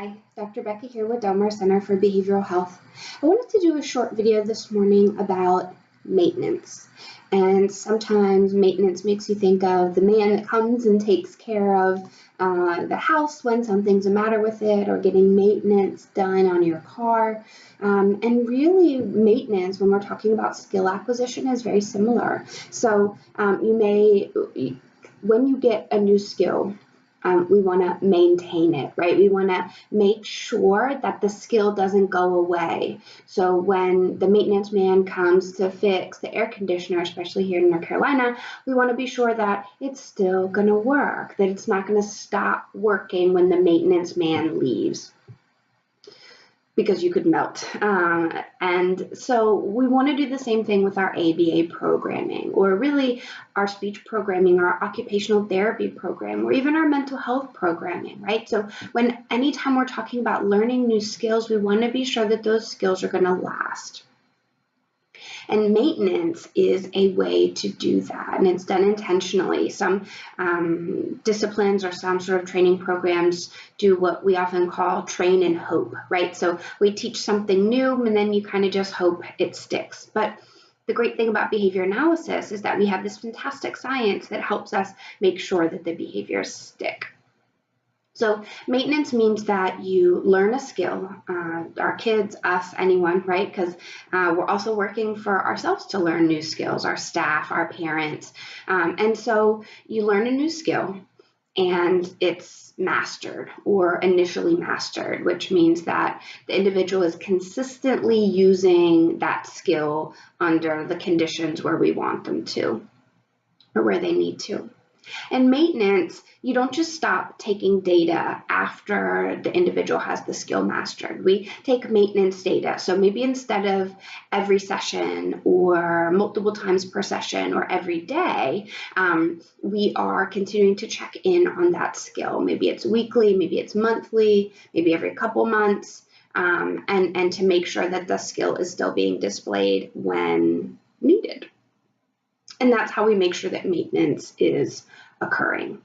Hi, Dr. Becky here with Del Mar Center for Behavioral Health. I wanted to do a short video this morning about maintenance. And sometimes maintenance makes you think of the man that comes and takes care of the house when something's the matter with it, or getting maintenance done on your car. And really, maintenance, when we're talking about skill acquisition, is very similar. So when you get a new skill, we want to maintain it, right? We want to make sure that the skill doesn't go away. So when the maintenance man comes to fix the air conditioner, especially here in North Carolina, we want to be sure that it's still going to work, that it's not going to stop working when the maintenance man leaves, because you could melt. And so we want to do the same thing with our ABA programming, or really our speech programming, our occupational therapy program, or even our mental health programming, right? So anytime we're talking about learning new skills, we want to be sure that those skills are going to last. And maintenance is a way to do that, and it's done intentionally. Some disciplines or some sort of training programs do what we often call train and hope, right? So we teach something new, and then you kind of just hope it sticks. But the great thing about behavior analysis is that we have this fantastic science that helps us make sure that the behaviors stick. So maintenance means that you learn a skill, our kids, us, anyone, right? Because we're also working for ourselves to learn new skills, our staff, our parents. And so you learn a new skill and it's mastered or initially mastered, which means that the individual is consistently using that skill under the conditions where we want them to or where they need to. And maintenance, you don't just stop taking data after the individual has the skill mastered. We take maintenance data. So maybe instead of every session or multiple times per session or every day, we are continuing to check in on that skill. Maybe it's weekly, maybe it's monthly, maybe every couple months, and to make sure that the skill is still being displayed when needed. And that's how we make sure that maintenance is occurring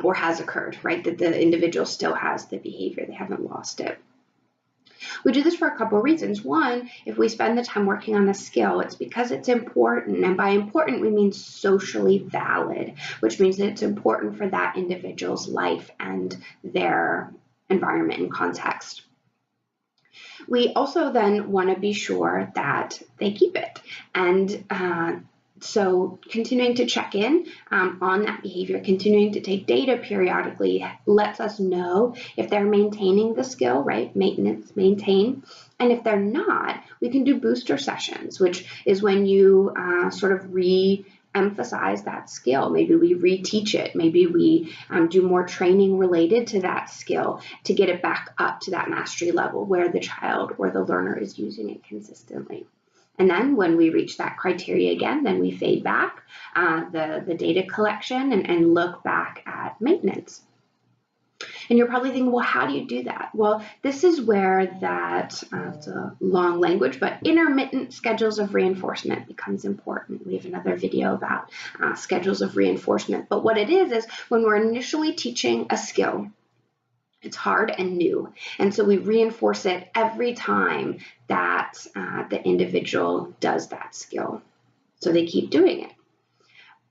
or has occurred, right? That the individual still has the behavior, they haven't lost it. We do this for a couple of reasons. One, if we spend the time working on a skill, it's because it's important. And by important, we mean socially valid, which means that it's important for that individual's life and their environment and context. We also then want to be sure that they keep it. And so continuing to check in on that behavior, continuing to take data periodically lets us know if they're maintaining the skill, right? Maintenance, maintain. And if they're not, we can do booster sessions, which is when you sort of re-emphasize that skill. Maybe we reteach it. Maybe we do more training related to that skill to get it back up to that mastery level where the child or the learner is using it consistently. And then when we reach that criteria again, then we fade back the data collection and look back at maintenance. And you're probably thinking, well, how do you do that? Well, this is where that, it's a long language, but intermittent schedules of reinforcement becomes important. We have another video about schedules of reinforcement. But what it is when we're initially teaching a skill, it's hard and new. And so we reinforce it every time that the individual does that skill. So they keep doing it.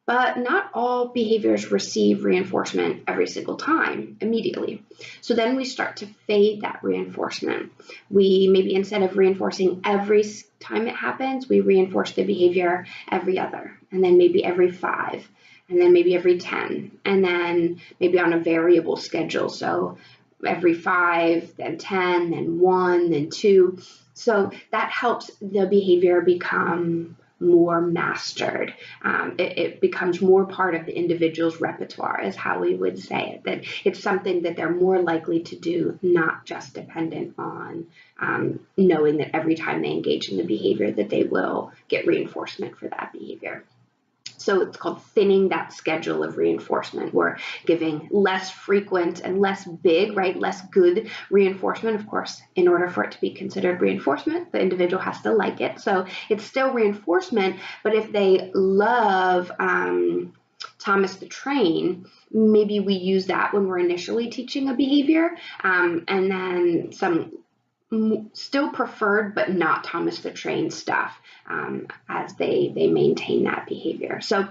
But not all behaviors receive reinforcement every single time immediately. So then we start to fade that reinforcement. We maybe instead of reinforcing every time it happens, we reinforce the behavior every other, and then maybe every 5, and then maybe every 10, and then maybe on a variable schedule. So every 5, then 10, then 1, then 2. So that helps the behavior become more mastered. It becomes more part of the individual's repertoire, is how we would say it, that it's something that they're more likely to do, not just dependent on knowing that every time they engage in the behavior that they will get reinforcement for that behavior. So it's called thinning that schedule of reinforcement. We're giving less frequent and less big, right, less good reinforcement. Of course, in order for it to be considered reinforcement, the individual has to like it. So it's still reinforcement, but if they love Thomas the Train, maybe we use that when we're initially teaching a behavior, and then some still preferred but not Thomas the Train stuff as they maintain that behavior. So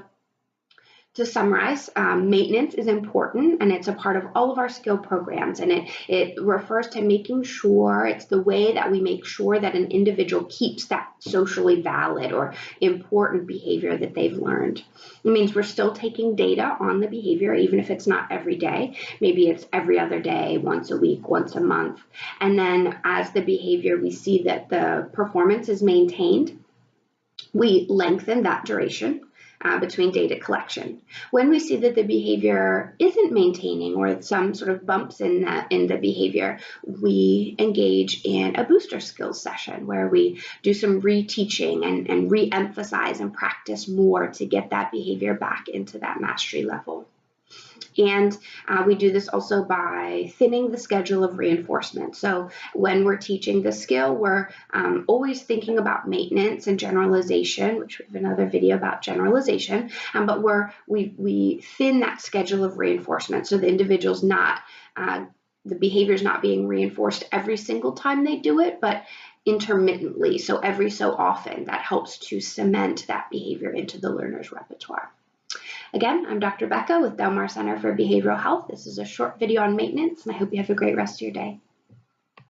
to summarize, maintenance is important, and it's a part of all of our skill programs, and it refers to making sure, it's the way that we make sure that an individual keeps that socially valid or important behavior that they've learned. It means we're still taking data on the behavior, even if it's not every day. Maybe it's every other day, once a week, once a month. And then as the behavior, we see that the performance is maintained, we lengthen that duration between data collection. When we see that the behavior isn't maintaining or some sort of bumps in the behavior, we engage in a booster skills session where we do some reteaching and re-emphasize and practice more to get that behavior back into that mastery level. And we do this also by thinning the schedule of reinforcement. So when we're teaching the skill, we're always thinking about maintenance and generalization, which we have another video about generalization, but we thin that schedule of reinforcement so the individual's not, the behavior is not being reinforced every single time they do it, but intermittently, so every so often. That helps to cement that behavior into the learner's repertoire. Again, I'm Dr. Becca with Del Mar Center for Behavioral Health. This is a short video on maintenance, and I hope you have a great rest of your day.